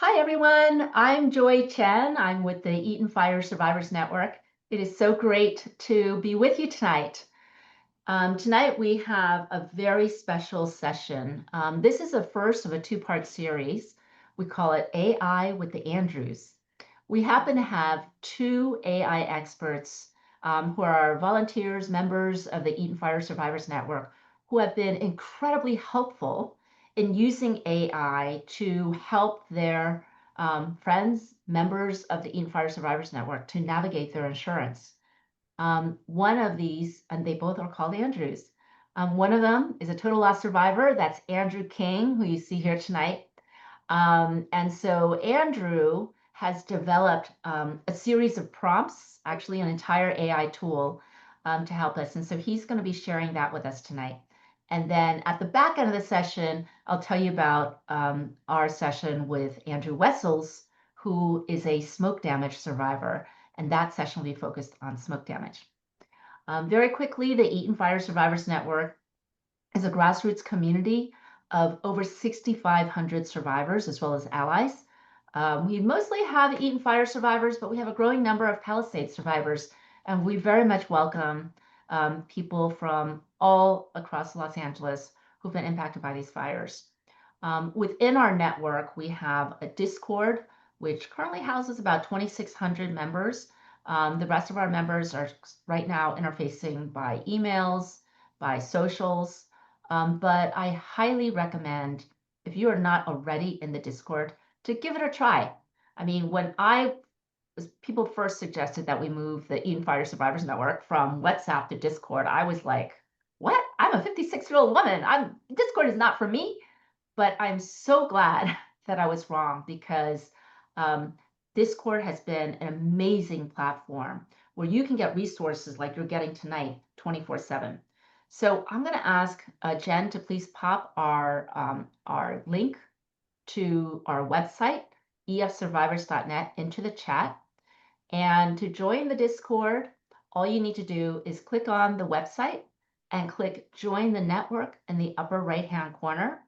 Hi, everyone. I'm Joy Chen. I'm with the Eaton Fire Survivors Network. It is so great to be with you tonight. Tonight, we have a very special session. This is the first of a two-part series. We call it AI with the Andrews. We happen to have two AI experts who are volunteers, members of the Eaton Fire Survivors Network, who have been incredibly helpful in using AI to help their friends, members of the Eaton Fire Survivors Network to navigate their insurance. One of these, and they both are called Andrews. One of them is a total loss survivor. That's Andrew King, who you see here tonight. And so Andrew has developed a series of prompts, actually an entire AI tool to help us. And so he's going to be sharing that with us tonight. And then at the back end of the session, I'll tell you about our session with Andrew Wessels, who is a smoke damage survivor. And that session will be focused on smoke damage. Very quickly, the Eaton Fire Survivors Network is a grassroots community of over 6,500 survivors as well as allies. We mostly have Eaton Fire survivors, but we have a growing number of Palisades survivors, and we very much welcome people from all across Los Angeles who've been impacted by these fires. Within our network, we have a Discord, which currently houses about 2,600 members. The rest of our members are right now interfacing by emails, by socials, but I highly recommend, if you are not already in the Discord, to give it a try. I mean, when people first suggested that we move the Eaton Fire Survivors Network from WhatsApp to Discord, I was like, what? I'm a 56-year-old woman. Discord is not for me. But I'm so glad that I was wrong because Discord has been an amazing platform where you can get resources like you're getting tonight 24/7. So I'm going to ask Jen to please pop our link to our website, efsurvivors.net, into the chat. And to join the Discord, all you need to do is click on the website and click Join the Network in the upper right-hand corner.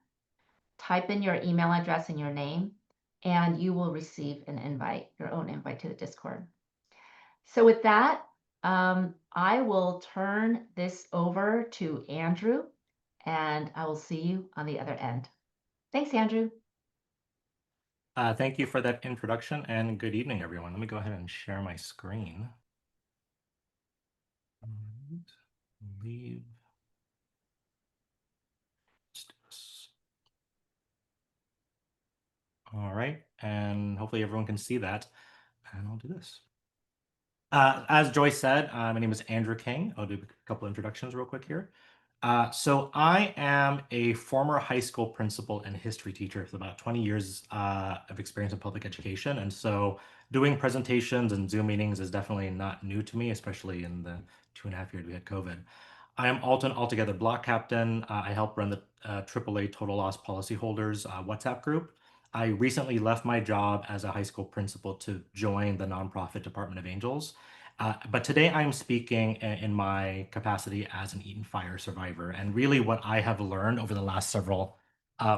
Type in your email address and your name, and you will receive an invite, your own invite to the Discord. So with that, I will turn this over to Andrew, and I will see you on the other end. Thanks, Andrew. Thank you for that introduction, and good evening, everyone. Let me go ahead and share my screen. Leave. Let's do this. All right, and hopefully everyone can see that. And I'll do this. As Joyce said, my name is Andrew King. I'll do a couple introductions real quick here. So I am a former high school principal and history teacher with about 20 years of experience in public education. And so doing presentations and Zoom meetings is definitely not new to me, especially in the 2.5 years we had COVID. I am Alton Altogether Block Captain. I help run the AAA Total Loss Policyholders WhatsApp group. I recently left my job as a high school principal to join the nonprofit Department of Angels. But today I'm speaking in my capacity as an Eaton Fire survivor, and really what I have learned over the last several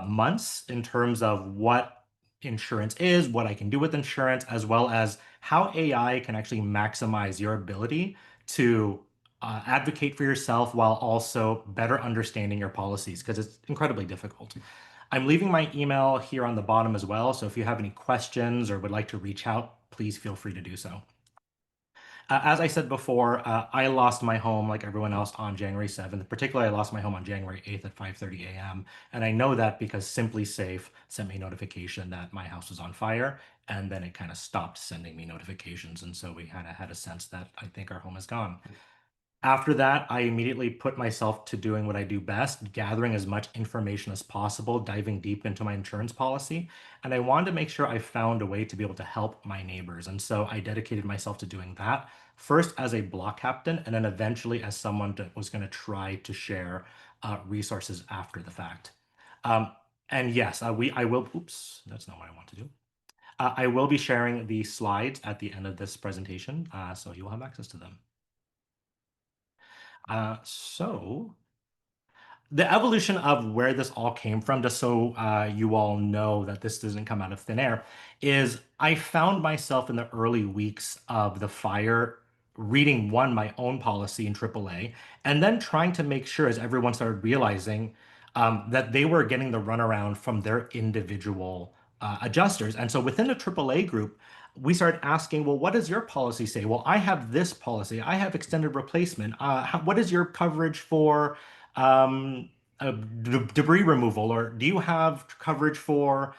months in terms of what insurance is, what I can do with insurance, as well as how AI can actually maximize your ability to advocate for yourself while also better understanding your policies, because it's incredibly difficult. I'm leaving my email here on the bottom as well, so if you have any questions or would like to reach out, please feel free to do so. As I said before, I lost my home like everyone else on January 7th. Particularly, I lost my home on January 8th at 5:30 a.m. And I know that because SimpliSafe sent me a notification that my house was on fire, and then it kind of stopped sending me notifications. And so we kind of had a sense that I think our home is gone. After that, I immediately put myself to doing what I do best, gathering as much information as possible, diving deep into my insurance policy. And I wanted to make sure I found a way to be able to help my neighbors. And so I dedicated myself to doing that, first as a block captain, and then eventually as someone that was going to try to share resources after the fact. And yes, I will, oops, that's not what I want to do. I will be sharing the slides at the end of this presentation, so you will have access to them. So the evolution of where this all came from, just so you all know that this doesn't come out of thin air, is I found myself in the early weeks of the fire reading my own policy in AAA, and then trying to make sure as everyone started realizing that they were getting the runaround from their individual adjusters. And so within the AAA group, we started asking, well, what does your policy say? Well, I have this policy. I have extended replacement. What is your coverage for um, debris removal, or do you have coverage for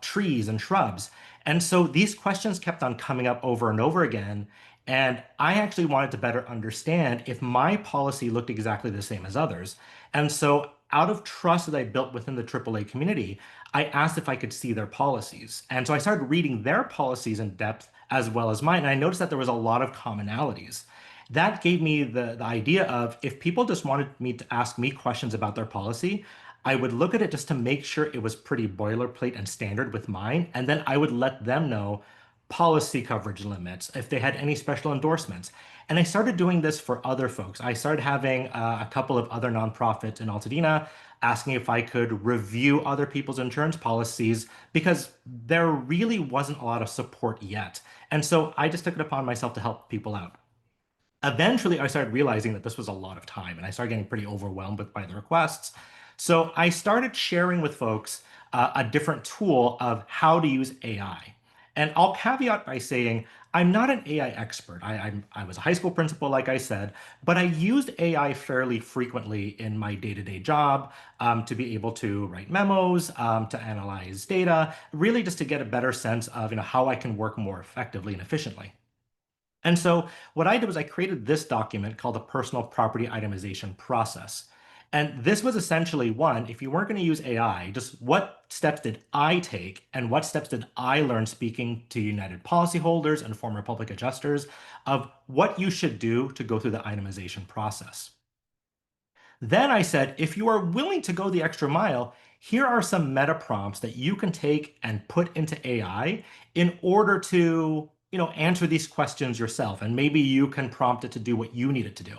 trees and shrubs? And so these questions kept on coming up over and over again. And I actually wanted to better understand if my policy looked exactly the same as others. And so, out of trust that I built within the AAA community, I asked if I could see their policies. And so I started reading their policies in depth as well as mine. And I noticed that there was a lot of commonalities. That gave me the idea of if people just wanted me to ask me questions about their policy, I would look at it just to make sure it was pretty boilerplate and standard with mine. And then I would let them know policy coverage limits, if they had any special endorsements. And I started doing this for other folks. I started having a couple of other nonprofits in Altadena asking if I could review other people's insurance policies because there really wasn't a lot of support yet. And so I just took it upon myself to help people out. Eventually, I started realizing that this was a lot of time and I started getting pretty overwhelmed by the requests. So I started sharing with folks a different tool of how to use AI. And I'll caveat by saying I'm not an AI expert. I was a high school principal, like I said, but I used AI fairly frequently in my day-to-day job to be able to write memos, to analyze data, really just to get a better sense of how I can work more effectively and efficiently. And so what I did was I created this document called the personal property itemization process. And this was essentially one, if you weren't going to use AI, just what steps did I take and what steps did I learn speaking to United policyholders and former public adjusters of what you should do to go through the itemization process. Then I said, if you are willing to go the extra mile, here are some meta prompts that you can take and put into AI in order to, answer these questions yourself. And maybe you can prompt it to do what you need it to do.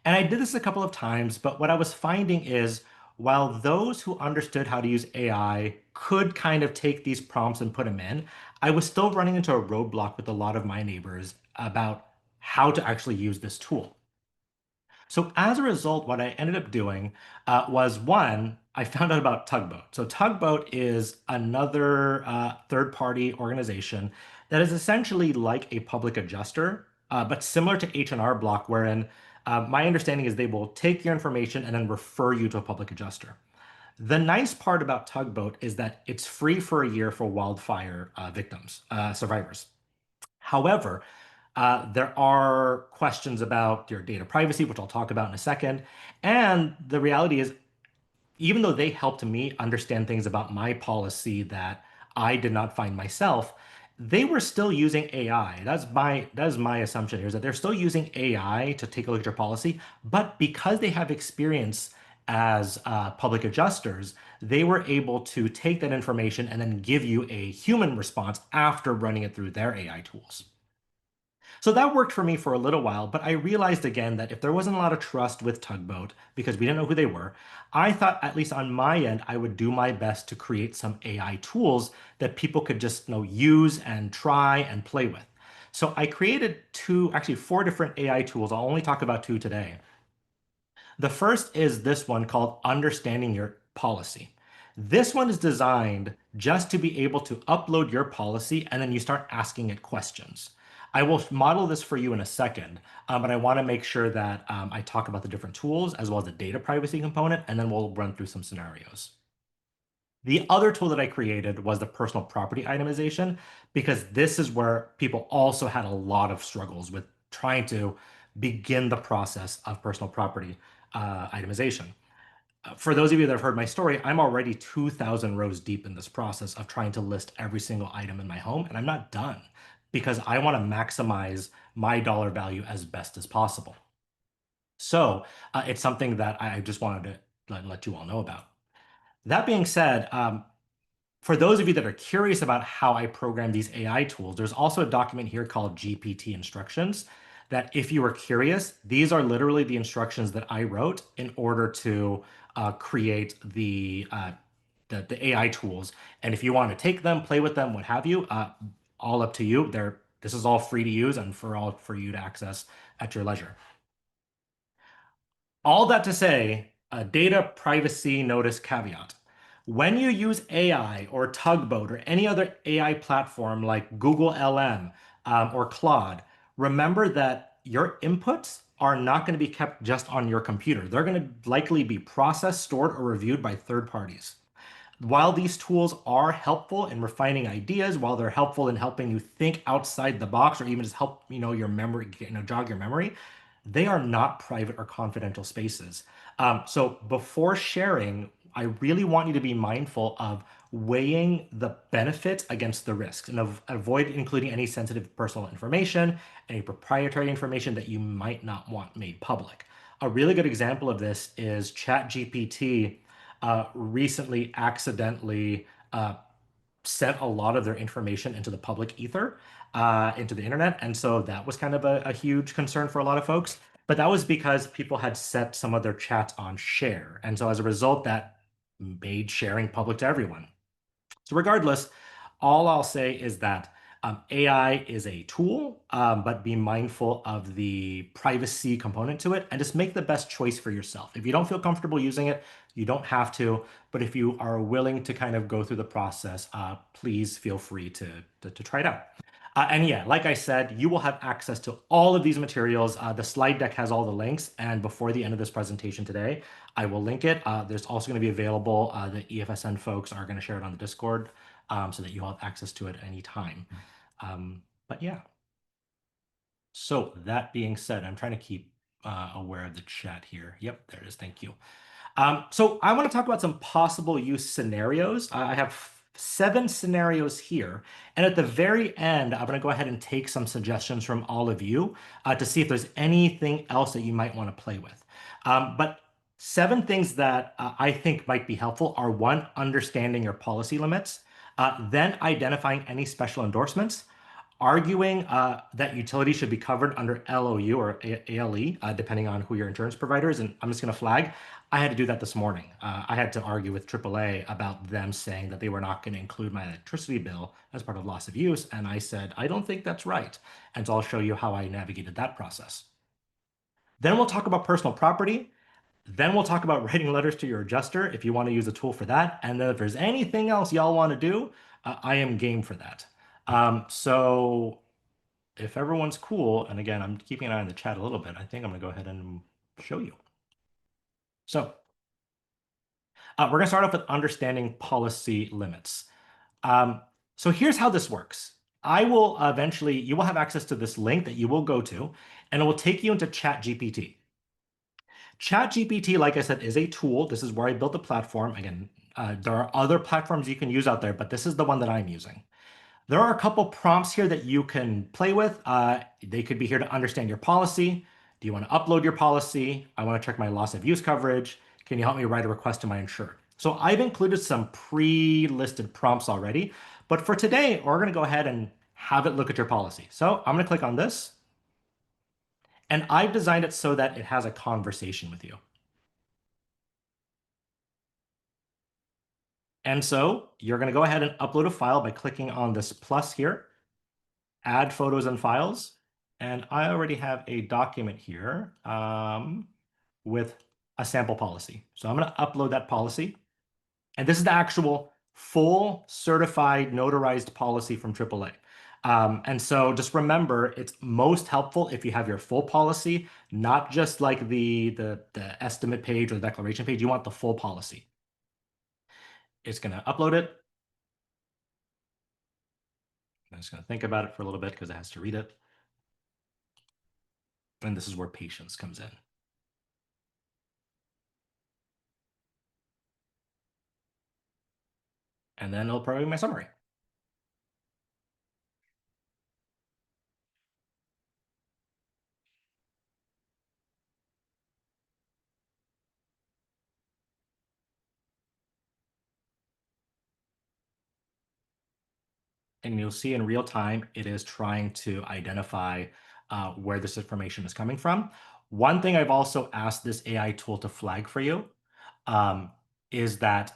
And I did this a couple of times, but what I was finding is while those who understood how to use AI could kind of take these prompts and put them in, I was still running into a roadblock with a lot of my neighbors about how to actually use this tool. So as a result, what I ended up doing was one, I found out about Tugboat. So Tugboat is another third-party organization that is essentially like a public adjuster, but similar to H&R Block, wherein my understanding is they will take your information and then refer you to a public adjuster. The nice part about Tugboat is that it's free for a year for wildfire victims, survivors. However, there are questions about your data privacy, which I'll talk about in a second. And the reality is, even though they helped me understand things about my policy that I did not find myself, they were still using AI. That is my assumption here is that they're still using AI to take a look at your policy, but because they have experience as public adjusters, they were able to take that information and then give you a human response after running it through their AI tools. So that worked for me for a little while, but I realized again that if there wasn't a lot of trust with Tugboat because we didn't know who they were, I thought at least on my end, I would do my best to create some AI tools that people could just use and try and play with. So I created actually four different AI tools. I'll only talk about two today. The first is this one called Understanding Your Policy. This one is designed just to be able to upload your policy and then you start asking it questions. I will model this for you in a second, but I want to make sure that I talk about the different tools as well as the data privacy component, and then we'll run through some scenarios. The other tool that I created was the personal property itemization, because this is where people also had a lot of struggles with trying to begin the process of personal property itemization. For those of you that have heard my story, I'm already 2,000 rows deep in this process of trying to list every single item in my home, and I'm not done because I want to maximize my dollar value as best as possible. So it's something that I just wanted to let you all know about. That being said, for those of you that are curious about how I program these AI tools, there's also a document here called GPT instructions that if you are curious, these are literally the instructions that I wrote in order to create the AI tools. And if you want to take them, play with them, what have you, all up to you. This is all free to use and for you to access at your leisure. All that to say, a data privacy notice caveat. When you use AI or Tugboat or any other AI platform like Google LM or Claude, remember that your inputs are not going to be kept just on your computer. They're going to likely be processed, stored, or reviewed by third parties. While these tools are helpful in refining ideas, while they're helpful in helping you think outside the box or even just help, your memory, jog your memory, they are not private or confidential spaces. So before sharing, I really want you to be mindful of weighing the benefits against the risks and avoid including any sensitive personal information, any proprietary information that you might not want made public. A really good example of this is ChatGPT recently accidentally sent a lot of their information into the public ether, into the internet. And so that was kind of a huge concern for a lot of folks. But that was because people had set some of their chats on share. And so as a result, that made sharing public to everyone. So regardless, all I'll say is that AI is a tool, but be mindful of the privacy component to it and just make the best choice for yourself. If you don't feel comfortable using it, you don't have to. But if you are willing to kind of go through the process, please feel free to try it out. And yeah, like I said, you will have access to all of these materials. The slide deck has all the links. And before the end of this presentation today, I will link it. There's also going to be available. The EFSN folks are going to share it on the Discord so that you have access to it anytime. But yeah. So that being said, I'm trying to keep aware of the chat here. Yep, there it is. Thank you. So I want to talk about some possible use scenarios. I have 7 scenarios here. And at the very end, I'm going to go ahead and take some suggestions from all of you to see if there's anything else that you might want to play with. But 7 things that I think might be helpful are: 1, understanding your policy limits, then identifying any special endorsements, arguing that utilities should be covered under LOU or ALE, depending on who your insurance provider is. And I'm just going to flag, I had to do that this morning. I had to argue with AAA about them saying that they were not going to include my electricity bill as part of loss of use. And I said, I don't think that's right. And so I'll show you how I navigated that process. Then we'll talk about personal property. Then we'll talk about writing letters to your adjuster if you want to use a tool for that. And then if there's anything else y'all want to do, I am game for that. So if everyone's cool, and again, I'm keeping an eye on the chat a little bit, I think I'm going to go ahead and show you. So we're going to start off with understanding policy limits. So here's how this works. You will have access to this link that you will go to, and it will take you into ChatGPT. ChatGPT, like I said, is a tool. This is where I built the platform. Again, there are other platforms you can use out there, but this is the one that I'm using. There are a couple prompts here that you can play with. They could be here to understand your policy. Do you want to upload your policy? I want to check my loss of use coverage. Can you help me write a request to my insurer? So I've included some pre-listed prompts already, but for today, we're going to go ahead and have it look at your policy. So I'm going to click on this, and I've designed it so that it has a conversation with you. And so you're going to go ahead and upload a file by clicking on this plus here, add photos and files. And I already have a document here with a sample policy. So I'm going to upload that policy. And this is the actual full certified notarized policy from AAA. And so just remember, it's most helpful if you have your full policy, not just like the estimate page or the declaration page. You want the full policy. It's going to upload it. I'm just going to think about it for a little bit because it has to read it. And this is where patience comes in. And then it'll probably be my summary. And you'll see in real time, it is trying to identify where this information is coming from. One thing I've also asked this AI tool to flag for you is that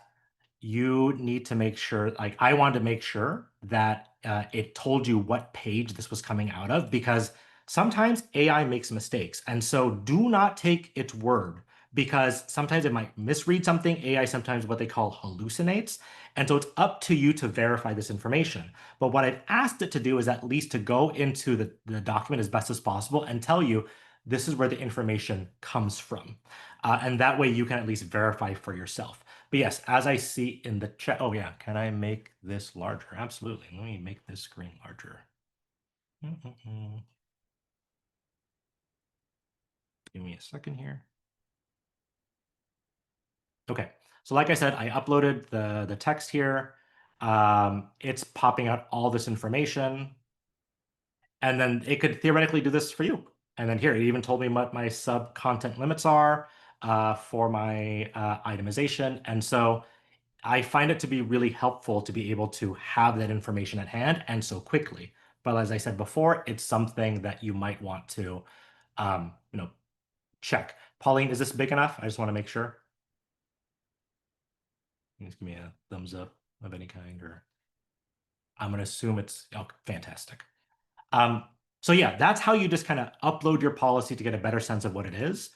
you need to make sure, like I wanted to make sure that it told you what page this was coming out of, because sometimes AI makes mistakes. And so do not take its word, because sometimes it might misread something. AI sometimes what they call hallucinates. And so it's up to you to verify this information. But what I've asked it to do is at least to go into the document as best as possible and tell you this is where the information comes from. And that way you can at least verify for yourself. But yes, as I see in the chat, oh yeah, can I make this larger? Absolutely. Let me make this screen larger. Give me a second here. Okay, so like I said, I uploaded the text here. It's popping out all this information. And then it could theoretically do this for you. And then here, it even told me what my sub content limits are for my itemization. And so I find it to be really helpful to be able to have that information at hand and so quickly. But as I said before, it's something that you might want to, check. Pauline, is this big enough? I just want to make sure. Just give me a thumbs up of any kind, or I'm going to assume it's fantastic. So yeah, that's how you just kind of upload your policy to get a better sense of what it is.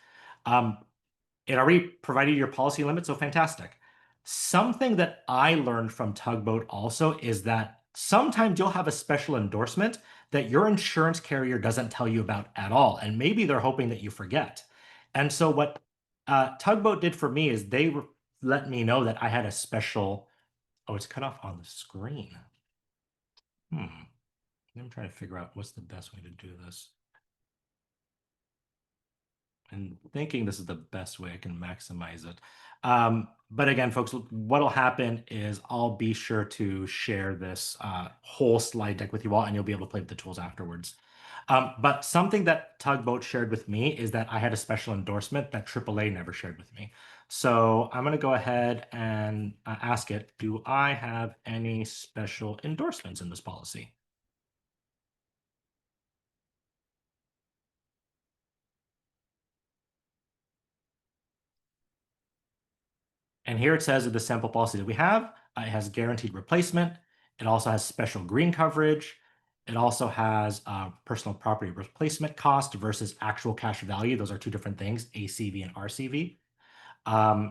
It already provided your policy limit, so fantastic. Something that I learned from Tugboat also is that sometimes you'll have a special endorsement that your insurance carrier doesn't tell you about at all, and maybe they're hoping that you forget. And so what Tugboat did for me is they let me know that I had a special. Oh, it's cut off on the screen. I'm trying to figure out what's the best way to do this. And thinking this is the best way I can maximize it. But again, folks, what'll happen is I'll be sure to share this whole slide deck with you all, and you'll be able to play with the tools afterwards. But something that Tugboat shared with me is that I had a special endorsement that AAA never shared with me. So I'm going to go ahead and ask it, do I have any special endorsements in this policy? And here it says that the sample policy that we have, it has guaranteed replacement. It also has special green coverage. It also has personal property replacement cost versus actual cash value. Those are two different things, ACV and RCV.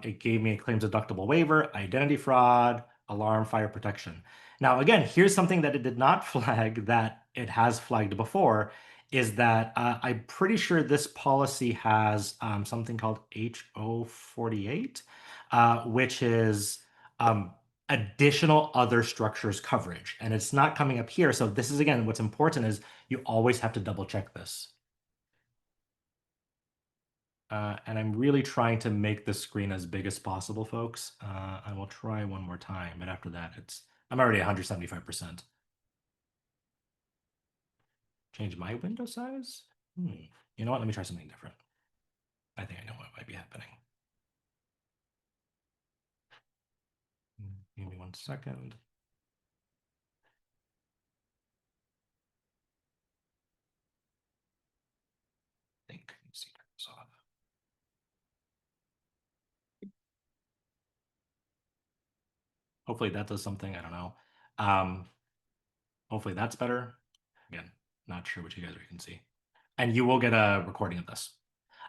It gave me a claims deductible waiver, identity fraud, alarm, fire protection. Now, again, here's something that it did not flag that it has flagged before, is that I'm pretty sure this policy has something called HO48, which is additional other structures coverage. And it's not coming up here. So this is, again, what's important is you always have to double check this. And I'm really trying to make the screen as big as possible, folks. I will try one more time, but after that, I'm already 175%. Change my window size? You know what? Let me try something different. I think I know what might be happening. Give me 1 second. I think, let's see, turn this off. Hopefully that does something. I don't know. Hopefully that's better. Again, not sure what you guys can see. And you will get a recording of this.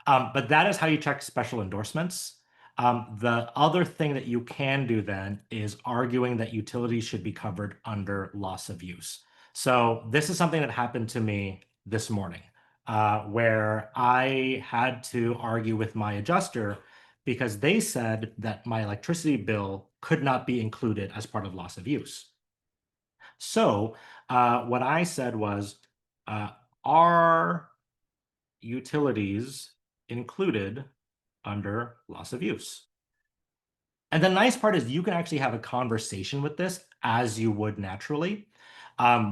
But that is how you check special endorsements. The other thing that you can do then is arguing that utilities should be covered under loss of use. So this is something that happened to me this morning, where I had to argue with my adjuster because they said that my electricity bill could not be included as part of loss of use. So what I said was, are utilities included under loss of use? And the nice part is you can actually have a conversation with this as you would naturally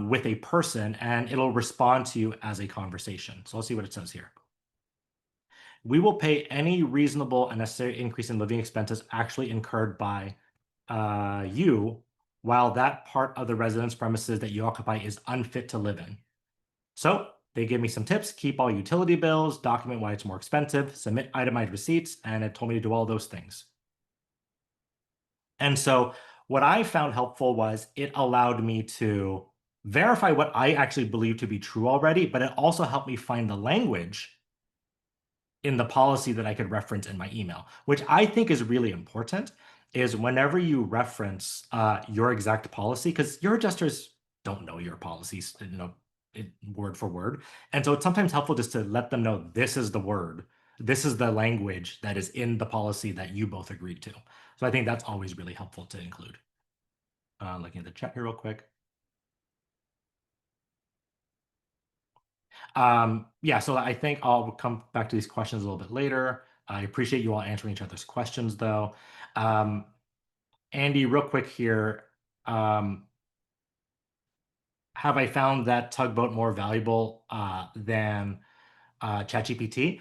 with a person, and it'll respond to you as a conversation. So let's see what it says here. We will pay any reasonable and necessary increase in living expenses actually incurred by you while that part of the residence premises that you occupy is unfit to live in. So they give me some tips: keep all utility bills, document why it's more expensive, submit itemized receipts, and it told me to do all those things. And so what I found helpful was it allowed me to verify what I actually believe to be true already, but it also helped me find the language in the policy that I could reference in my email, which I think is really important, is whenever you reference your exact policy, because your adjusters don't know your policies, word for word. And so it's sometimes helpful just to let them know this is the word, this is the language that is in the policy that you both agreed to. So I think that's always really helpful to include. Looking at the chat here real quick. Yeah, so I think I'll come back to these questions a little bit later. I appreciate you all answering each other's questions, though. Andy, real quick here. Have I found that Tugboat more valuable than ChatGPT?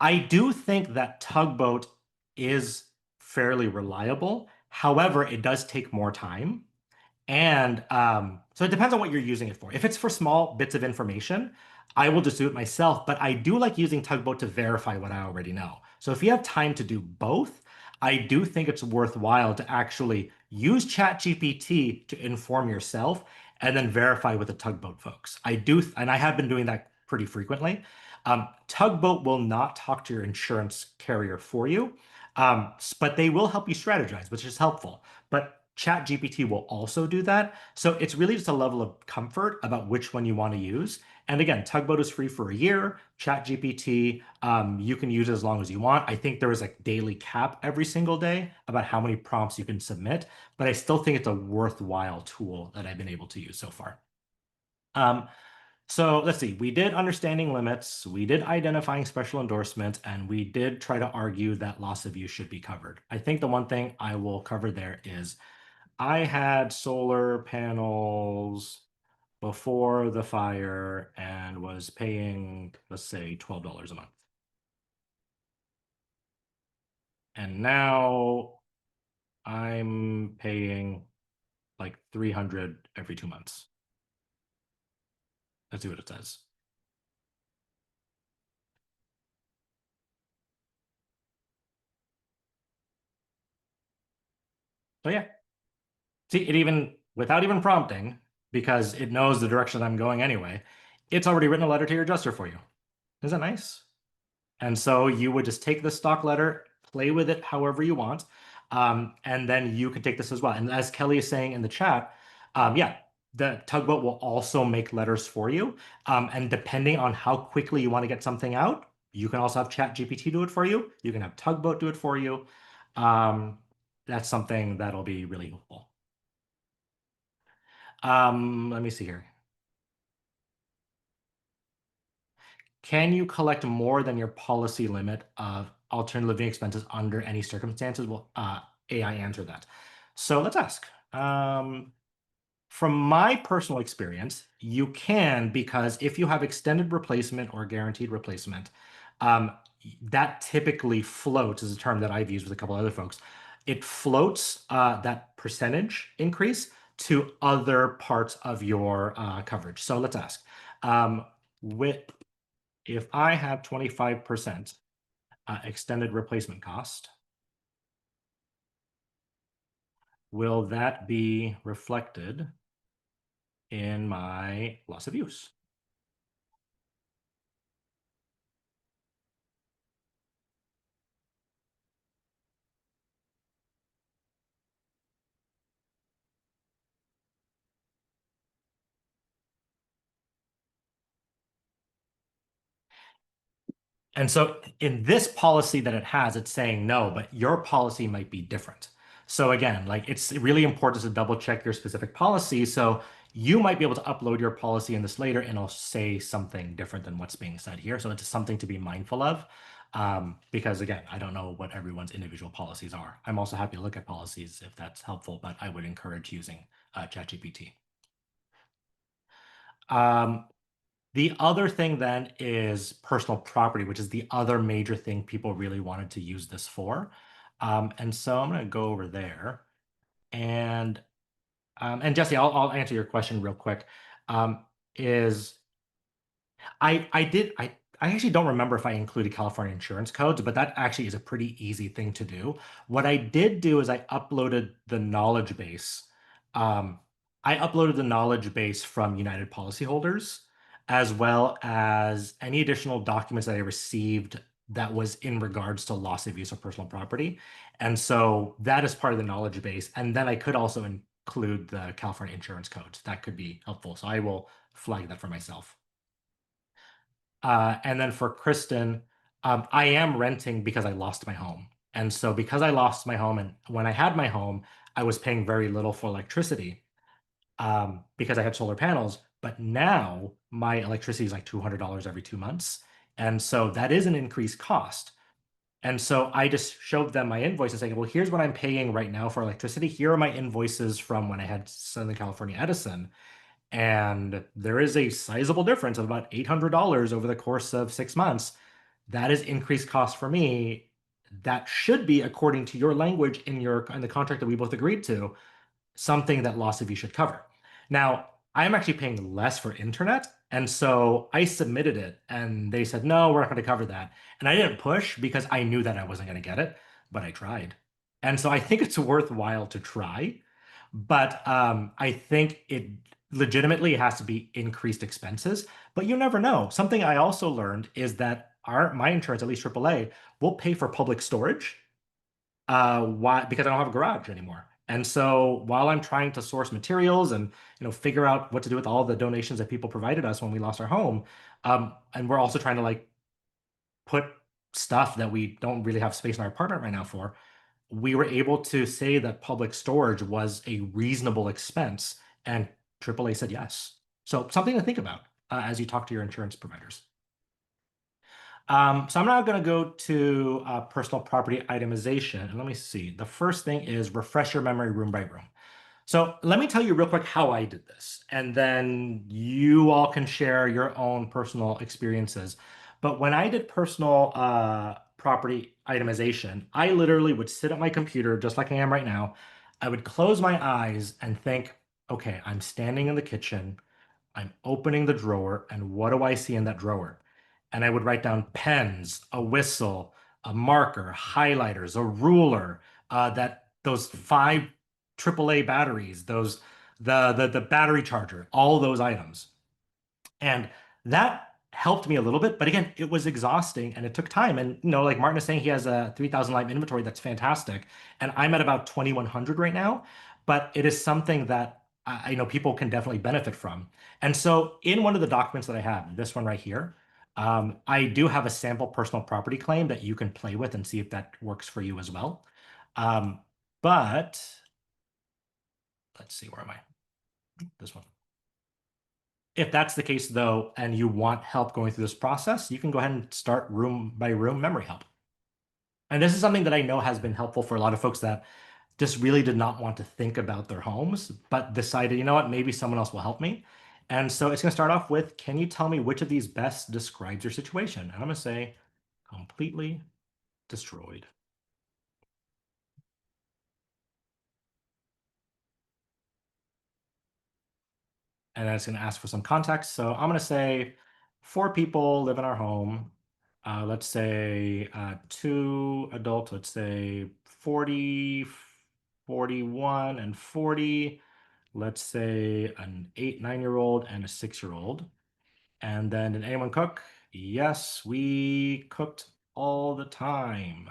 I do think that Tugboat is fairly reliable. However, it does take more time. And so it depends on what you're using it for. If it's for small bits of information, I will just do it myself. But I do like using Tugboat to verify what I already know. So if you have time to do both, I do think it's worthwhile to actually use ChatGPT to inform yourself and then verify with the Tugboat folks. I do, and I have been doing that pretty frequently. Tugboat will not talk to your insurance carrier for you, but they will help you strategize, which is helpful. But ChatGPT will also do that. So it's really just a level of comfort about which one you want to use. And again, Tugboat is free for a year. ChatGPT, you can use it as long as you want. I think there is a daily cap every single day about how many prompts you can submit, but I still think it's a worthwhile tool that I've been able to use so far. So let's see, we did understanding limits, we did identifying special endorsements, and we did try to argue that loss of use should be covered. I think the one thing I will cover there is I had solar panels before the fire and was paying, let's say, $12 a month. And now I'm paying like 300 every 2 months. Let's see what it says. So yeah, see, it even, without even prompting, because it knows the direction I'm going anyway, it's already written a letter to your adjuster for you. Isn't that nice? And so you would just take the stock letter, play with it however you want, and then you can take this as well. And as Kelly is saying in the chat, yeah, the Tugboat will also make letters for you. And depending on how quickly you want to get something out, you can also have ChatGPT do it for you. You can have Tugboat do it for you. That's something that'll be really helpful. Let me see here. Can you collect more than your policy limit of alternative living expenses under any circumstances? Will AI answer that? So let's ask. From my personal experience, you can, because if you have extended replacement or guaranteed replacement, that typically floats, is a term that I've used with a couple other folks. It floats that percentage increase to other parts of your coverage. So let's ask. If I have 25% extended replacement cost, will that be reflected in my loss of use? And so in this policy that it has, it's saying no, but your policy might be different. So again, like it's really important to double check your specific policy. So you might be able to upload your policy in this later and it'll say something different than what's being said here. So it's something to be mindful of. Because again, I don't know what everyone's individual policies are. I'm also happy to look at policies if that's helpful, but I would encourage using ChatGPT. The other thing then is personal property, which is the other major thing people really wanted to use this for. And so I'm going to go over there. And Jesse, I'll answer your question real quick. Is I I actually don't remember if I included California insurance codes, but that actually is a pretty easy thing to do. What I did do is I uploaded the knowledge base. Um, I uploaded the knowledge base from United policyholders, as well as any additional documents that I received that was in regards to loss of use of personal property. And so that is part of the knowledge base. And then I could also include the California insurance codes. That could be helpful. So I will flag that for myself. And then for Kristen, I am renting because I lost my home. And so because I lost my home, and when I had my home, I was paying very little for electricity because I had solar panels. But now my electricity is like $200 every 2 months. And so that is an increased cost. And so I just showed them my invoices saying, well, here's what I'm paying right now for electricity. Here are my invoices from when I had Southern California Edison. And there is a sizable difference of about $800 over the course of 6 months. That is increased cost for me. That should be, according to your language in the contract that we both agreed to, something that loss of use should cover. Now, I'm actually paying less for internet, and so I submitted it, and they said, no, we're not going to cover that. And I didn't push because I knew that I wasn't going to get it, but I tried. And so I think it's worthwhile to try, but I think it legitimately has to be increased expenses, but you never know. Something I also learned is that my insurance, at least AAA, will pay for public storage why? Because I don't have a garage anymore. And so while I'm trying to source materials and figure out what to do with all the donations that people provided us when we lost our home, and we're also trying to like put stuff that we don't really have space in our apartment right now for, we were able to say that public storage was a reasonable expense, and AAA said yes. So something to think about as you talk to your insurance providers. So I'm now going to go to personal property itemization. And let me see. The first thing is refresh your memory room by room. So let me tell you real quick how I did this, and then you all can share your own personal experiences. But when I did personal property itemization, I literally would sit at my computer just like I am right now. I would close my eyes and think, okay, I'm standing in the kitchen. I'm opening the drawer, and what do I see in that drawer? And I would write down pens, a whistle, a marker, highlighters, a ruler, that those 5 AAA batteries, the battery charger, all those items. And that helped me a little bit, but again, it was exhausting and it took time. And like Martin is saying, he has a 3,000 light inventory that's fantastic, and I'm at about 2,100 right now. But it is something that I know people can definitely benefit from. And so, in one of the documents that I have, this one right here, I do have a sample personal property claim that you can play with and see if that works for you as well. But let's see, where am I? This one. If that's the case, though, and you want help going through this process, you can go ahead and start room by room memory help. And this is something that I know has been helpful for a lot of folks that just really did not want to think about their homes, but decided, you know what, maybe someone else will help me. And so it's going to start off with, can you tell me which of these best describes your situation? And I'm going to say completely destroyed. And then it's going to ask for some context. So I'm going to say 4 people live in our home. Let's say 2 adults, let's say 40, 41, and 40. Let's say an 9-year-old and a 6-year-old. And then did anyone cook? Yes, we cooked all the time.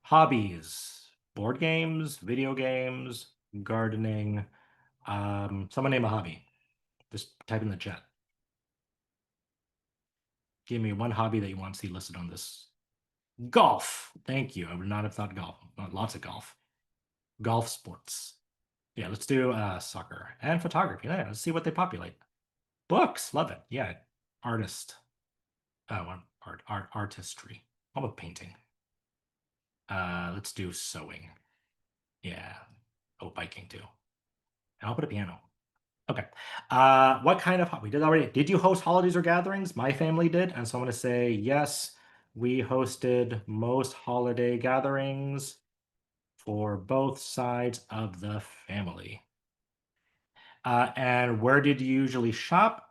Hobbies, board games, video games, gardening. Someone name a hobby. Just type in the chat. Give me one hobby that you want to see listed on this. Golf. Thank you. I would not have thought golf. Not lots of golf. Golf sports. Yeah, let's do soccer and photography. Yeah, let's see what they populate. Books. Love it. Yeah. Artist. Artistry. How about painting? Let's do sewing. Yeah. Oh, biking too. And I'll put a piano. Okay. What kind of, we did already. Did you host holidays or gatherings? My family did. And so I'm going to say yes, we hosted most holiday gatherings for both sides of the family. And where did you usually shop?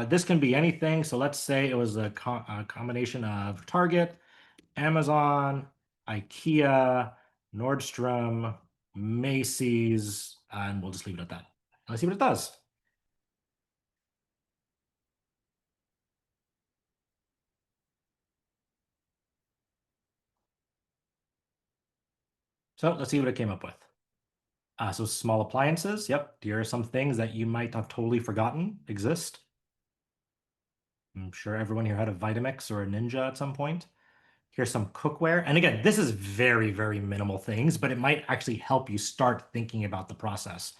This can be anything. So let's say it was a combination of Target, Amazon, IKEA, Nordstrom, Macy's, and we'll just leave it at that. Let's see what it does. So let's see what it came up with. So small appliances. Yep. Here are some things that you might have totally forgotten exist. I'm sure everyone here had a Vitamix or a Ninja at some point. Here's some cookware. And again, this is very, very minimal things, but it might actually help you start thinking about the process.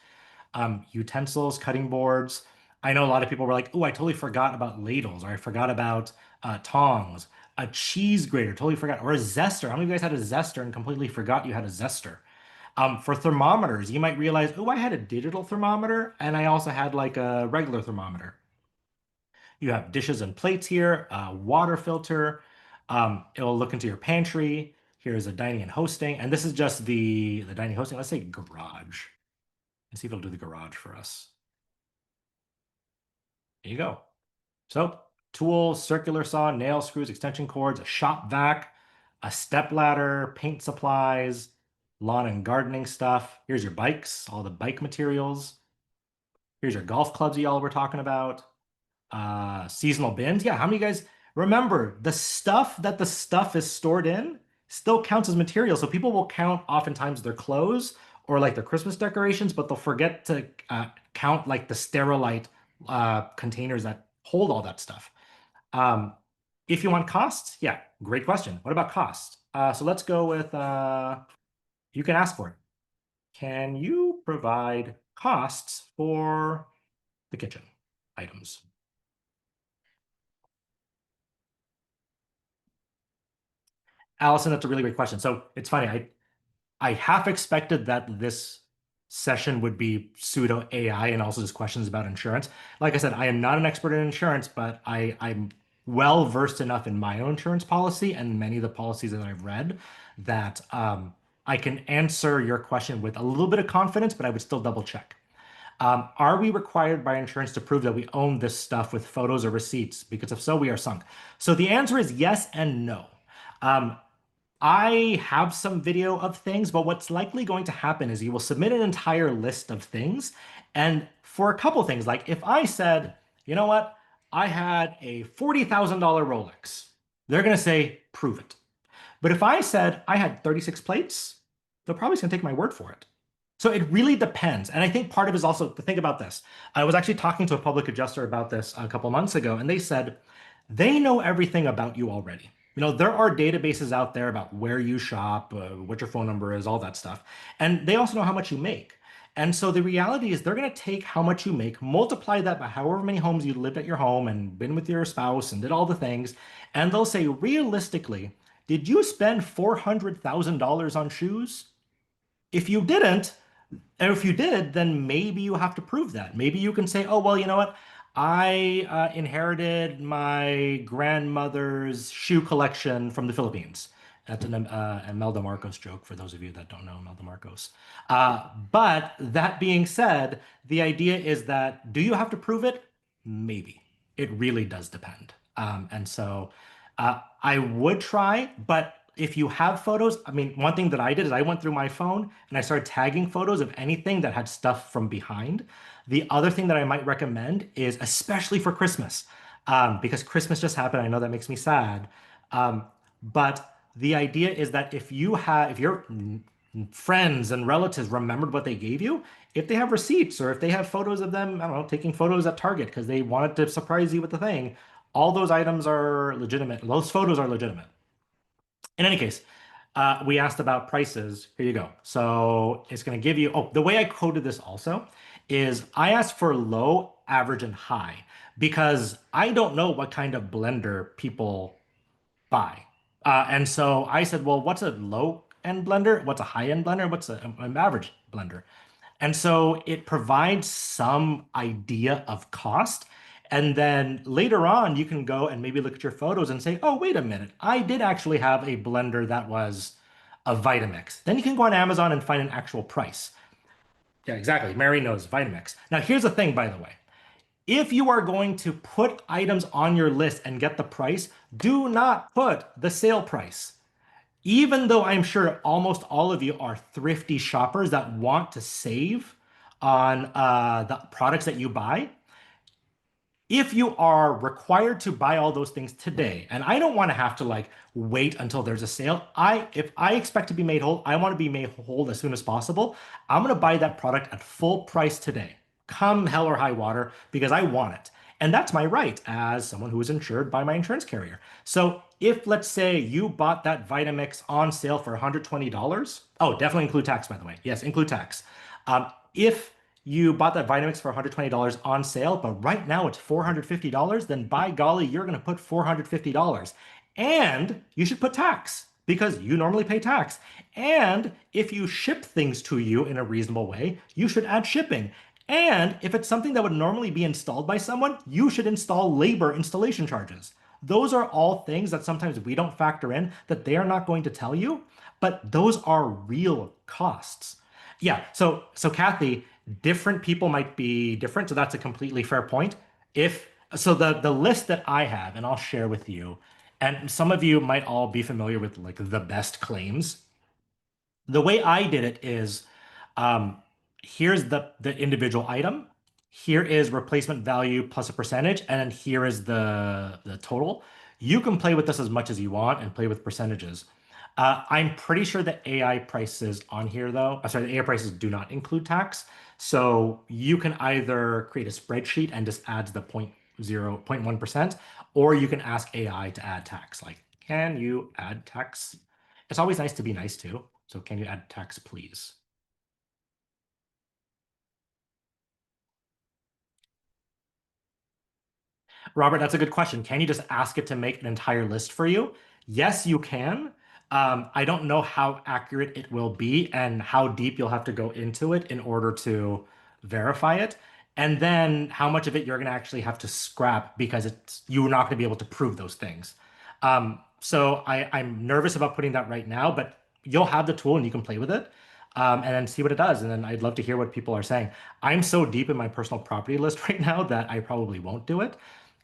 Utensils, cutting boards. I know a lot of people were like, oh, I totally forgot about ladles, or I forgot about tongs, a cheese grater, totally forgot, or a zester. How many of you guys had a zester and completely forgot you had a zester? For thermometers, you might realize, oh, I had a digital thermometer and I also had like a regular thermometer. You have dishes and plates here, a water filter. It'll look into your pantry. Here's a dining and hosting. And this is just the dining hosting. Let's say garage. Let's see if it'll do the garage for us. There you go. So tools, circular saw, nail screws, extension cords, a shop vac, a step ladder, paint supplies, lawn and gardening stuff. Here's your bikes, all the bike materials. Here's your golf clubs y'all were talking about. Seasonal bins. Yeah, how many of you guys remember the stuff that the stuff is stored in still counts as material. So people will count oftentimes their clothes or like their Christmas decorations, but they'll forget to count like the Sterilite containers that hold all that stuff. Um, if you want costs, yeah, great question. What about cost? So let's go with you can ask for it. Can you provide costs for the kitchen items? Allison, that's a really great question. So it's funny. I half expected that this session would be pseudo AI and also just questions about insurance. Like I said, I am not an expert in insurance, but I'm well versed enough in my own insurance policy and many of the policies that I've read that I can answer your question with a little bit of confidence, but I would still double check. Are we required by insurance to prove that we own this stuff with photos or receipts? Because if so, we are sunk. So the answer is yes and no. Um, I have some video of things, but what's likely going to happen is you will submit an entire list of things. And for a couple things, like if I said, you know what, I had a $40,000 Rolex, they're going to say, prove it. But if I said I had 36 plates, they're probably going to take my word for it. So it really depends. And I think part of it is also to think about this. I was actually talking to a public adjuster about this a couple months ago, and they said they know everything about you already. You know, there are databases out there about where you shop, what your phone number is, all that stuff. And they also know how much you make. And so the reality is they're going to take how much you make, multiply that by however many homes you lived at your home and been with your spouse and did all the things. And they'll say, realistically, did you spend $400,000 on shoes? If you didn't, and if you did, then maybe you have to prove that. Maybe you can say, oh, well, you know what? I inherited my grandmother's shoe collection from the Philippines. That's an Imelda Marcos joke for those of you that don't know Imelda Marcos. But that being said, the idea is that do you have to prove it? Maybe. It really does depend. And so I would try, but if you have photos, I mean, one thing that I did is I went through my phone and I started tagging photos of anything that had stuff from behind. The other thing that I might recommend is, especially for Christmas, because Christmas just happened. I know that makes me sad. But the idea is that if your friends and relatives remembered what they gave you, if they have receipts or if they have photos of them, I don't know, taking photos at Target because they wanted to surprise you with the thing, all those items are legitimate. Those photos are legitimate. In any case, we asked about prices. Here you go. So it's going to give you, oh, the way I coded this also is I asked for low, average, and high because I don't know what kind of blender people buy. And so I said, well, what's a low end blender? What's a high end blender? What's an average blender? And so it provides some idea of cost. And then later on, you can go and maybe look at your photos and say, oh, wait a minute, I did actually have a blender that was a Vitamix. Then you can go on Amazon and find an actual price. Yeah, exactly. Mary knows Vitamix. Now, here's the thing, by the way. If you are going to put items on your list and get the price, do not put the sale price. Even though I'm sure almost all of you are thrifty shoppers that want to save on the products that you buy, if you are required to buy all those things today, and I don't want to have to like wait until there's a sale. If I expect to be made whole, I want to be made whole as soon as possible. I'm going to buy that product at full price today, come hell or high water, because I want it. And that's my right as someone who is insured by my insurance carrier. So if, let's say, you bought that Vitamix on sale for $120, oh, definitely include tax, by the way. Yes, include tax. If you bought that Vitamix for $120 on sale, but right now it's $450, then by golly, you're going to put $450. And you should put tax because you normally pay tax. And if you ship things to you in a reasonable way, you should add shipping. And if it's something that would normally be installed by someone, you should install labor installation charges. Those are all things that sometimes we don't factor in that they are not going to tell you, but those are real costs. Yeah, so Kathy, different people might be different, so that's a completely fair point. If so the list that I have, and I'll share with you, and some of you might all be familiar with like the best claims. The way I did it is um, here's the individual item, here is replacement value plus a percentage, and then here is the total. You can play with this as much as you want and play with percentages. I'm pretty sure the AI prices on here though, sorry, the AI prices do not include tax. So you can either create a spreadsheet and just add the 0.1%, or you can ask AI to add tax. Like, can you add tax? It's always nice to be nice too. So can you add tax, please? Robert, that's a good question. Can you just ask it to make an entire list for you? Yes, you can. I don't know how accurate it will be and how deep you'll have to go into it in order to verify it. And then how much of it you're going to actually have to scrap because you're not going to be able to prove those things. So I'm nervous about putting that right now, but you'll have the tool and you can play with it. And then see what it does. And then I'd love to hear what people are saying. I'm so deep in my personal property list right now that I probably won't do it.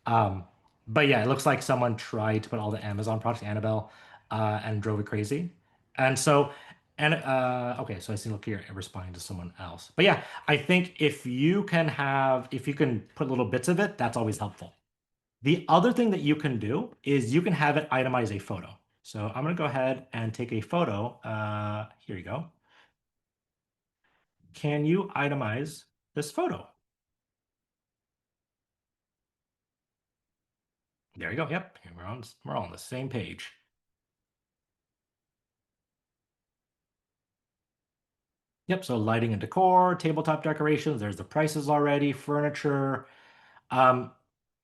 Um, but yeah, it looks like someone tried to put all the Amazon products, Annabelle, and drove it crazy. And so, and okay, so I see, look here, responding to someone else. But yeah, I think if you can put little bits of it, that's always helpful. The other thing that you can do is you can have it itemize a photo. So I'm gonna go ahead and take a photo. Here you go. Can you itemize this photo? There you go. Yep, we're all on the same page. Yep, so lighting and decor, tabletop decorations, there's the prices already, furniture. Um,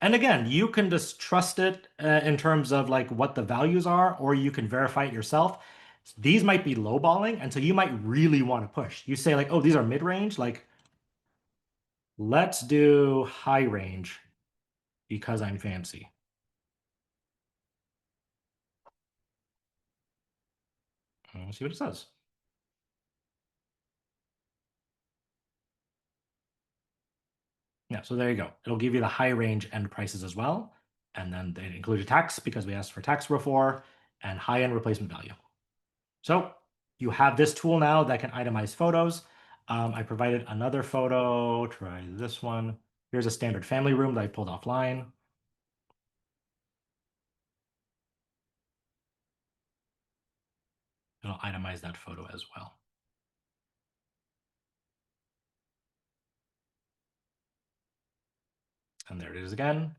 and again, you can just trust it in terms of like what the values are, or you can verify it yourself. These might be lowballing, and so you might really want to push. You say like, oh, these are mid-range, like let's do high range because I'm fancy. Let's see what it says. Yeah, so there you go. It'll give you the high range end prices as well. And then they include a tax because we asked for tax before and high end replacement value. So you have this tool now that can itemize photos. I provided another photo. Try this one. Here's a standard family room that I pulled offline. It'll itemize that photo as well. And there it is again,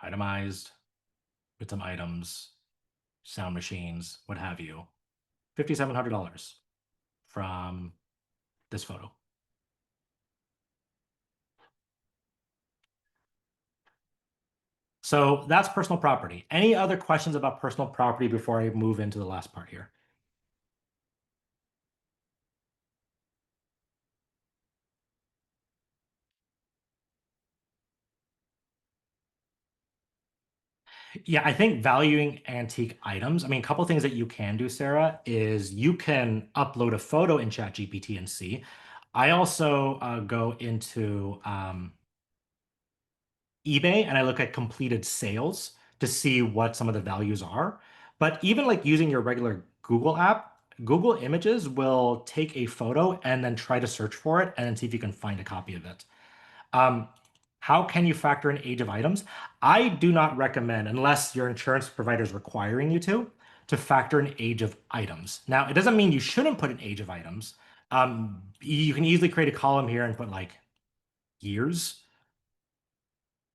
itemized with some items, sound machines, what have you. $5,700 from this photo. So that's personal property. Any other questions about personal property before I move into the last part here? Yeah, I think valuing antique items. I mean, a couple things that you can do, Sarah, is you can upload a photo in ChatGPT and see. I also go into eBay and I look at completed sales to see what some of the values are. But even like using your regular Google app, Google Images will take a photo and then try to search for it and then see if you can find a copy of it. Um, how can you factor in age of items? I do not recommend, unless your insurance provider is requiring you to factor in age of items. Now, it doesn't mean you shouldn't put an age of items. You can easily create a column here and put like years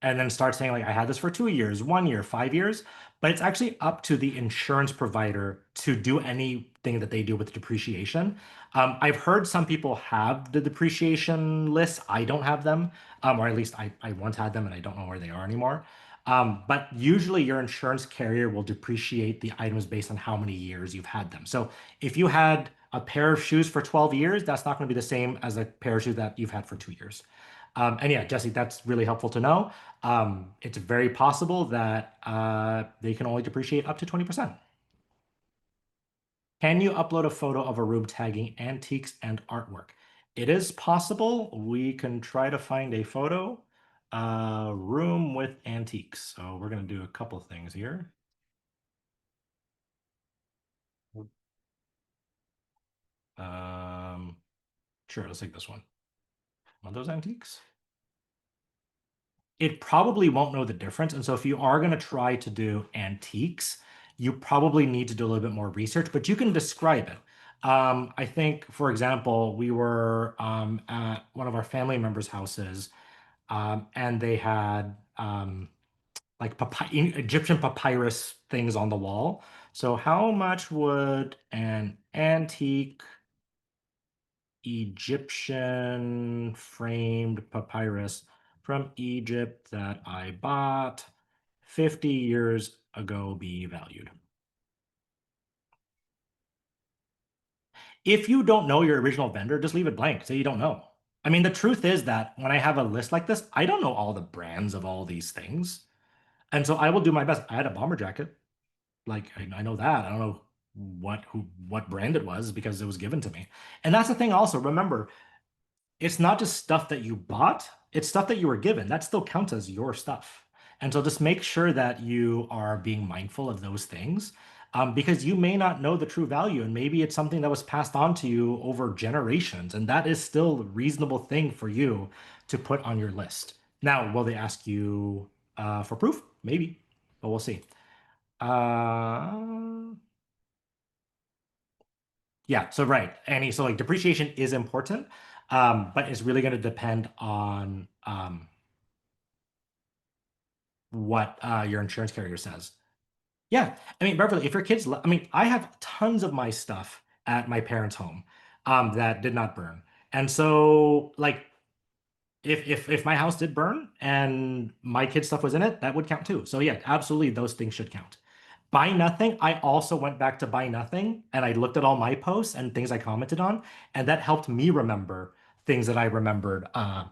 and then start saying like I had this for 2 years, 1 year, 5 years, but it's actually up to the insurance provider to do anything that they do with depreciation. I've heard some people have the depreciation lists. I don't have them, or at least I once had them and I don't know where they are anymore. But usually your insurance carrier will depreciate the items based on how many years you've had them. So if you had a pair of shoes for 12 years, that's not going to be the same as a pair of shoes that you've had for 2 years. And yeah, Jesse, that's really helpful to know. It's very possible that they can only depreciate up to 20%. Can you upload a photo of a room tagging antiques and artwork? It is possible. We can try to find a photo. Room with antiques. So we're going to do a couple things here. Sure, let's take this one. Want those antiques? It probably won't know the difference. And so if you are going to try to do antiques, you probably need to do a little bit more research, but you can describe it. I think, for example, we were at one of our family members' houses, and they had like Egyptian papyrus things on the wall. So how much would an antique Egyptian framed papyrus from Egypt that I bought 50 years ago be valued? If you don't know your original vendor, just leave it blank. Say you don't know. I mean, the truth is that when I have a list like this, I don't know all the brands of all these things. And so I will do my best. I had a bomber jacket. Like I know that. I don't know what brand it was because it was given to me. And that's the thing also. Remember, it's not just stuff that you bought, it's stuff that you were given. That still counts as your stuff. And so just make sure that you are being mindful of those things, because you may not know the true value. And maybe it's something that was passed on to you over generations. And that is still a reasonable thing for you to put on your list. Now, will they ask you for proof? Maybe, but we'll see. Yeah, so right. And so like depreciation is important, but it's really going to depend on what your insurance carrier says. Yeah, I mean, Beverly, if your kids, I mean, I have tons of my stuff at my parents' home that did not burn. And so like if my house did burn and my kid's stuff was in it, that would count too. So yeah, absolutely those things should count. Buy Nothing, I also went back to Buy Nothing and I looked at all my posts and things I commented on, and that helped me remember things that I remembered,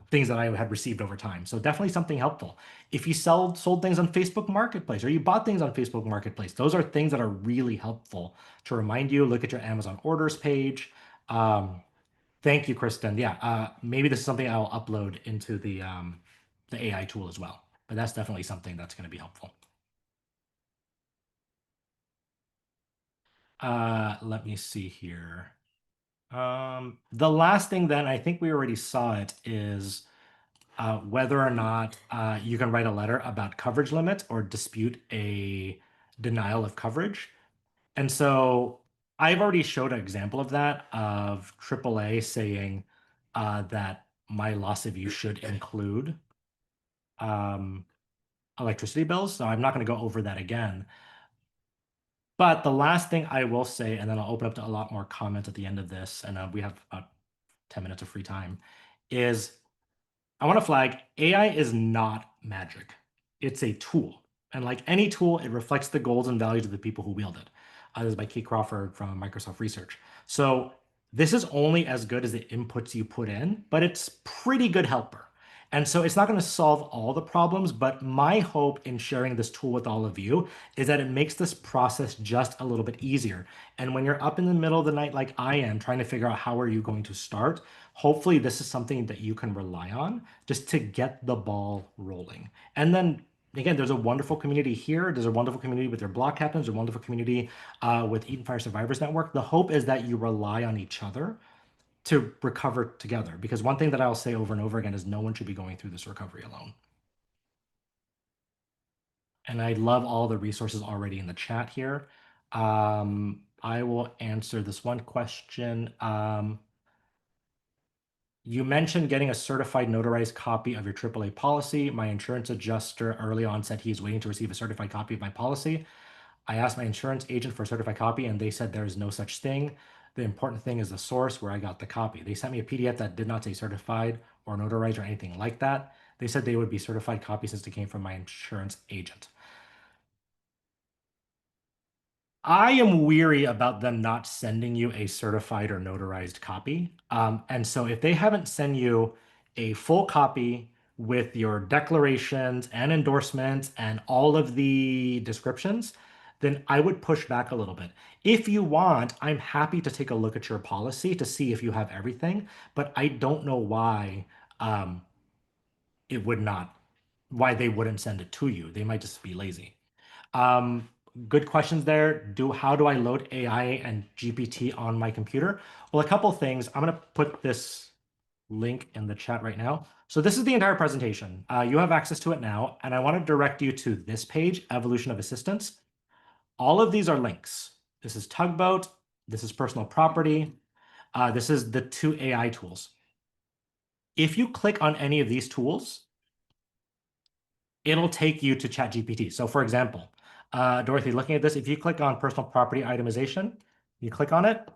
things that I had received over time. So definitely something helpful. If you sold things on Facebook Marketplace or you bought things on Facebook Marketplace, those are things that are really helpful to remind you. Look at your Amazon orders page. Thank you, Kristen. Yeah, maybe this is something I'll upload into the AI tool as well. But that's definitely something that's going to be helpful. Let me see here. The last thing then, I think we already saw it, is whether or not you can write a letter about coverage limits or dispute a denial of coverage. And so I've already showed an example of that, of AAA saying that my loss of use should include um, electricity bills. So I'm not going to go over that again. But the last thing I will say, and then I'll open up to a lot more comments at the end of this, and we have about 10 minutes of free time, is I want to flag AI is not magic. It's a tool. And like any tool, it reflects the goals and values of the people who wield it. This is by Kate Crawford from Microsoft Research. So this is only as good as the inputs you put in, but it's pretty good helper. And so it's not going to solve all the problems, but my hope in sharing this tool with all of you is that it makes this process just a little bit easier. And when you're up in the middle of the night like I am, trying to figure out how are you going to start, hopefully this is something that you can rely on just to get the ball rolling. And then again, there's a wonderful community here. There's a wonderful community with their block captains, there's a wonderful community with Eaton Fire Survivors Network. The hope is that you rely on each other to recover together. Because one thing that I'll say over and over again is no one should be going through this recovery alone. And I love all the resources already in the chat here. I will answer this one question. You mentioned getting a certified notarized copy of your AAA policy. My insurance adjuster early on said he's waiting to receive a certified copy of my policy. I asked my insurance agent for a certified copy and they said there is no such thing. The important thing is the source where I got the copy. They sent me a PDF that did not say certified or notarized or anything like that. They said they would be certified copies since it came from my insurance agent. I am weary about them not sending you a certified or notarized copy. And so if they haven't sent you a full copy with your declarations and endorsements and all of the descriptions, then I would push back a little bit. If you want, I'm happy to take a look at your policy to see if you have everything, but I don't know why it would not, why they wouldn't send it to you. They might just be lazy. Um, Good questions there. How do I load AI and GPT on my computer? Well, a couple things. I'm going to put this link in the chat right now. So this is the entire presentation. You have access to it now, and I want to direct you to this page, Evolution of Assistance. All of these are links. This is Tugboat. This is Personal Property. This is the 2 AI tools. If you click on any of these tools, it'll take you to ChatGPT. So for example, Dorothy, looking at this, if you click on personal property itemization, you click on it,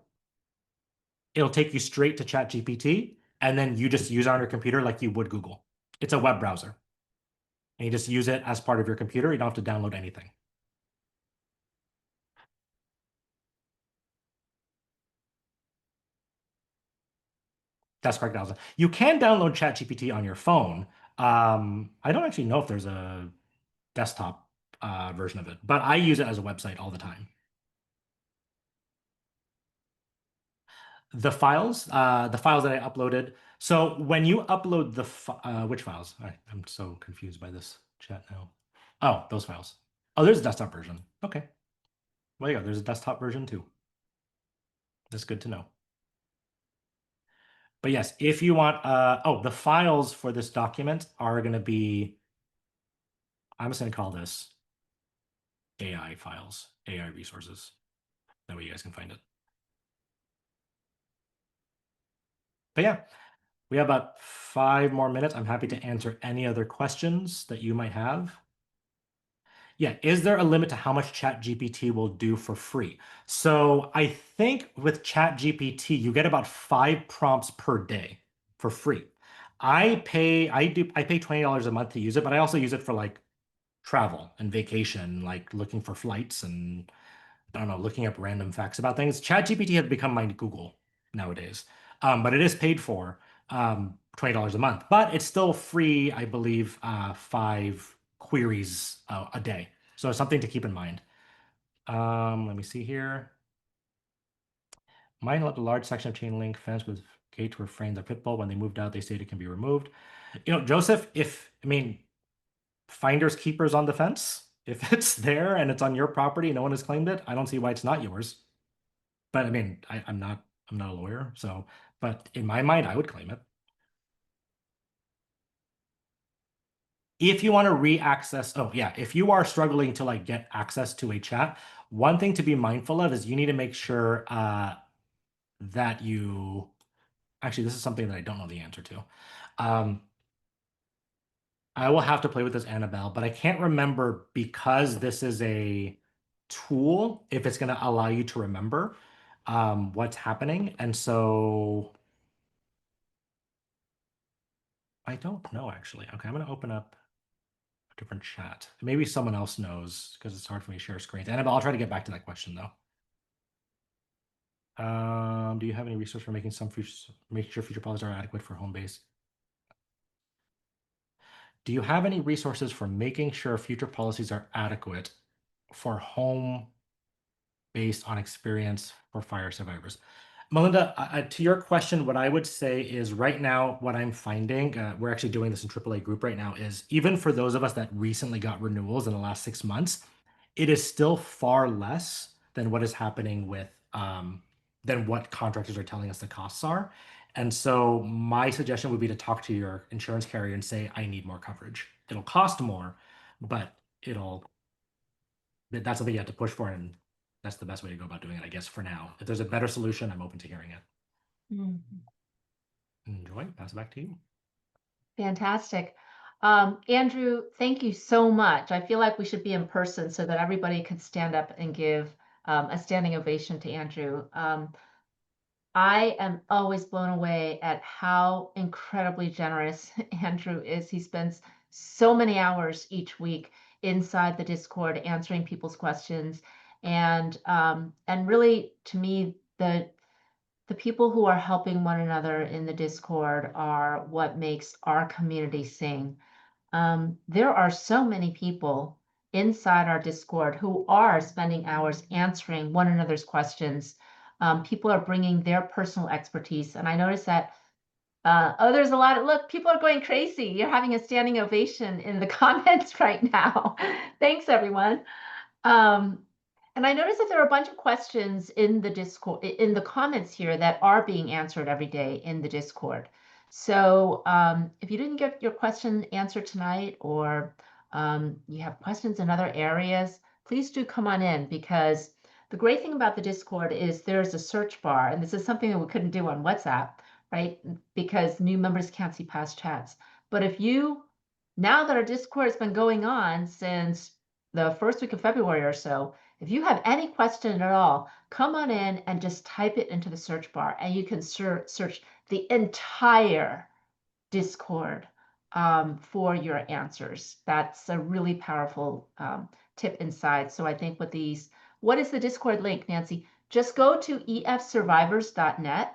it'll take you straight to ChatGPT, and then you just use it on your computer like you would Google. It's a web browser. And you just use it as part of your computer. You don't have to download anything. That's correct, Alza. You can download ChatGPT on your phone. I don't actually know if there's a desktop version of it, but I use it as a website all the time. The files that I uploaded. So when you upload the which files? I'm so confused by this chat now. Oh, those files. Oh, there's a desktop version. Okay. Well, yeah, there's a desktop version too. That's good to know. But yes, if you want, oh, the files for this document are going to be, I'm just going to call this AI files, AI resources. That way you guys can find it. But yeah, we have about 5 more minutes. I'm happy to answer any other questions that you might have. Yeah, is there a limit to how much ChatGPT will do for free? So I think with ChatGPT, you get about 5 prompts per day for free. I pay $20 a month to use it, but I also use it for like travel and vacation, like looking for flights and I don't know, looking up random facts about things. ChatGPT has become my Google nowadays, but it is paid for $20 a month. But it's still free, I believe, 5 queries a day. So it's something to keep in mind. Let me see here. Mine left a large section of chain link fence with gates were framed are pit bull. When they moved out, they stated it can be removed. Joseph, finders keepers on the fence. If it's there and it's on your property, no one has claimed it. I don't see why it's not yours. But I'm not a lawyer, so but in my mind, I would claim it. If you want to re-access, oh yeah, if you are struggling to like get access to a chat, one thing to be mindful of is you need to make sure that you actually this is something that I don't know the answer to. I will have to play with this Annabelle, but I can't remember because this is a tool if it's going to allow you to remember what's happening. And so I don't know actually. Okay, I'm going to open up a different chat. Maybe someone else knows because it's hard for me to share screens. Annabelle, I'll try to get back to that question though. Do you have any resource for making sure future policies are adequate for home base? Do you have any resources for making sure future policies are adequate for home based on experience for fire survivors? Melinda, to your question, what I would say is right now, what I'm finding, we're actually doing this in AAA group right now, is even for those of us that recently got renewals in the last 6 months, it is still far less than what is happening with than what contractors are telling us the costs are. And so my suggestion would be to talk to your insurance carrier and say, I need more coverage. It'll cost more, but that's something you have to push for, and that's the best way to go about doing it, I guess, for now. If there's a better solution, I'm open to hearing it. Mhm. Enjoy. Pass it back to you. Fantastic. Andrew, thank you so much. I feel like we should be in person so that everybody could stand up and give a standing ovation to Andrew. I am always blown away at how incredibly generous Andrew is. He spends so many hours each week inside the Discord answering people's questions. And really, to me, the people who are helping one another in the Discord are what makes our community sing. There are so many people inside our Discord who are spending hours answering one another's questions. People are bringing their personal expertise. And I noticed that, there's a lot of, look, people are going crazy. You're having a standing ovation in the comments right now. Thanks, everyone. Um, and I noticed that there are a bunch of questions in the Discord, in the comments here, that are being answered every day in the Discord. So if you didn't get your question answered tonight, or you have questions in other areas, please do come on in, because the great thing about the Discord is there's a search bar, and this is something that we couldn't do on WhatsApp, right? Because new members can't see past chats. But now that our Discord has been going on since the first week of February or so, if you have any question at all, come on in and just type it into the search bar, and you can search the entire Discord for your answers. That's a really powerful tip inside. So I think what is the Discord link, Nancy? Just go to efsurvivors.net.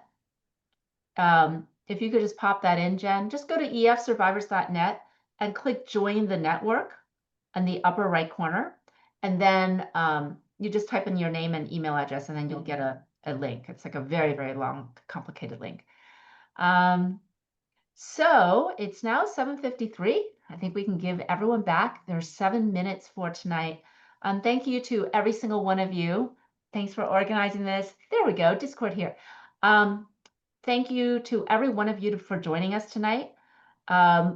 If you could just pop that in, Jen, just go to efsurvivors.net and click join the network in the upper right corner. And then you just type in your name and email address, and then you'll get a link. It's like a very, very long, complicated link. So it's now 7:53. I think we can give everyone back their 7 minutes for tonight. Thank you to every single one of you. Thanks for organizing this. There we go, Discord here. Thank you to every one of you for joining us tonight.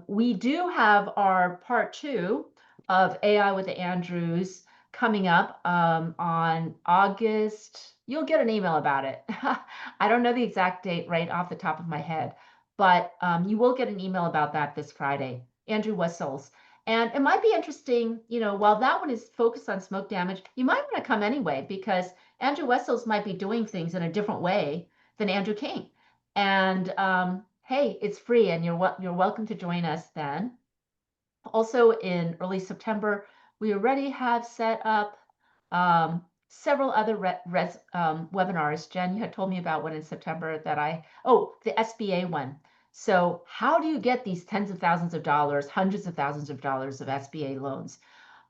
We do have our part 2 of AI with the Andrews coming up on August. You'll get an email about it. I don't know the exact date right off the top of my head, but you will get an email about that this Friday. Andrew Wessels. And it might be interesting, while that one is focused on smoke damage, you might want to come anyway, because Andrew Wessels might be doing things in a different way than Andrew King. And hey, it's free, and you're welcome to join us then. Also, in early September, we already have set up several other webinars. Jen, you had told me about one in September the SBA one. So how do you get these tens of thousands of dollars, hundreds of thousands of dollars of SBA loans?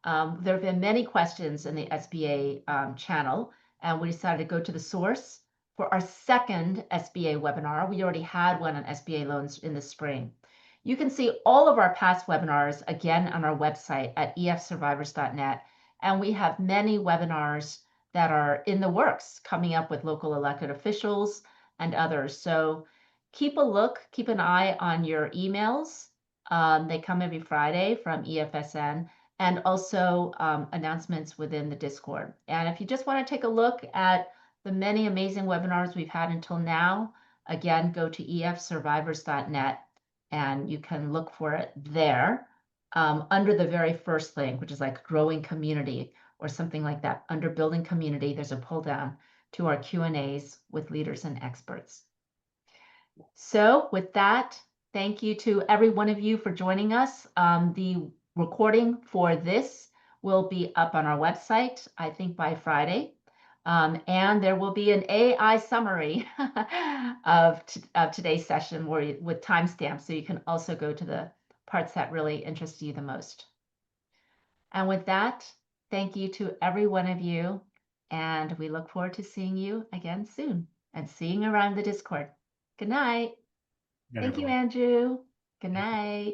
There have been many questions in the SBA channel, and we decided to go to the source for our second SBA webinar. We already had one on SBA loans in the spring. You can see all of our past webinars again on our website at efsurvivors.net, and we have many webinars that are in the works coming up with local elected officials and others. So keep an eye on your emails. They come every Friday from EFSN, and also announcements within the Discord. And if you just want to take a look at the many amazing webinars we've had until now, again, go to efsurvivors.net, and you can look for it there under the very first link, which is like growing community or something like that. Under building community, there's a pull down to our Q&As with leaders and experts. So with that, thank you to every one of you for joining us. The recording for this will be up on our website, I think by Friday. And there will be an AI summary of today's session with timestamps, so you can also go to the parts that really interest you the most. And with that, thank you to every one of you, and we look forward to seeing you again soon. and seeing you around the Discord. Good night. Good night, Thank you, everyone. Andrew. Good Thank you. night.